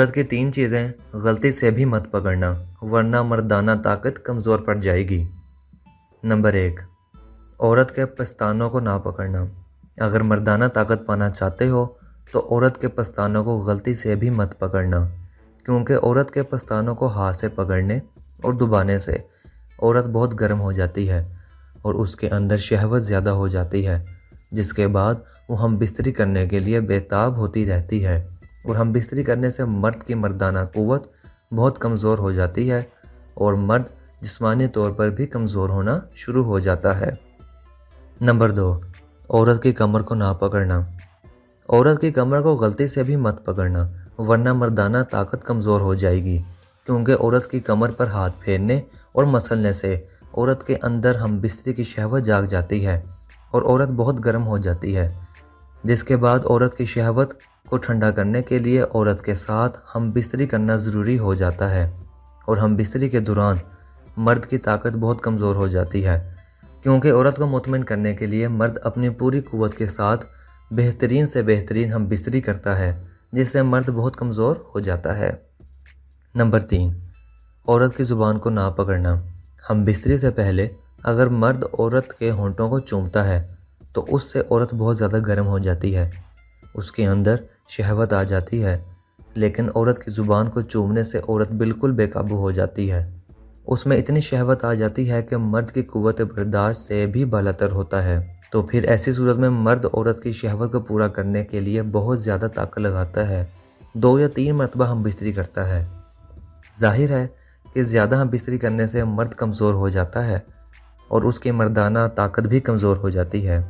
عورت کی 3 چیزیں غلطی سے بھی مت پکڑنا ورنہ مردانہ طاقت کمزور پڑ جائے گی۔ نمبر 1، عورت کے پستانوں کو نہ پکڑنا۔ اگر مردانہ طاقت پانا چاہتے ہو تو عورت کے پستانوں کو غلطی سے بھی مت پکڑنا، کیونکہ عورت کے پستانوں کو ہاتھ سے پکڑنے اور دبانے سے عورت بہت گرم ہو جاتی ہے اور اس کے اندر شہوت زیادہ ہو جاتی ہے، جس کے بعد وہ ہم بستری کرنے کے لیے بے تاب ہوتی رہتی ہے اور ہم بستری کرنے سے مرد کی مردانہ قوت بہت کمزور ہو جاتی ہے اور مرد جسمانی طور پر بھی کمزور ہونا شروع ہو جاتا ہے۔ نمبر 2، عورت کی کمر کو نہ پکڑنا۔ عورت کی کمر کو غلطی سے بھی مت پکڑنا ورنہ مردانہ طاقت کمزور ہو جائے گی، کیونکہ عورت کی کمر پر ہاتھ پھیرنے اور مسلنے سے عورت کے اندر ہم بستری کی شہوت جاگ جاتی ہے اور عورت بہت گرم ہو جاتی ہے، جس کے بعد عورت کی شہوت کو ٹھنڈا کرنے کے لیے عورت کے ساتھ ہم بستری کرنا ضروری ہو جاتا ہے اور ہم بستری کے دوران مرد کی طاقت بہت کمزور ہو جاتی ہے، کیونکہ عورت کو مطمئن کرنے کے لیے مرد اپنی پوری قوت کے ساتھ بہترین سے بہترین ہم بستری کرتا ہے، جس سے مرد بہت کمزور ہو جاتا ہے۔ نمبر 3، عورت کی زبان کو نہ پکڑنا۔ ہم بستری سے پہلے اگر مرد عورت کے ہونٹوں کو چومتا ہے تو اس سے عورت بہت زیادہ گرم ہو جاتی ہے، اس کے اندر شہوت آ جاتی ہے، لیکن عورت کی زبان کو چومنے سے عورت بالکل بے قابو ہو جاتی ہے، اس میں اتنی شہوت آ جاتی ہے کہ مرد کی قوت برداشت سے بھی بالاتر ہوتا ہے، تو پھر ایسی صورت میں مرد عورت کی شہوت کو پورا کرنے کے لیے بہت زیادہ طاقت لگاتا ہے، 2 یا 3 مرتبہ ہم بستری کرتا ہے۔ ظاہر ہے کہ زیادہ ہم بستری کرنے سے مرد کمزور ہو جاتا ہے اور اس کی مردانہ طاقت بھی کمزور ہو جاتی ہے۔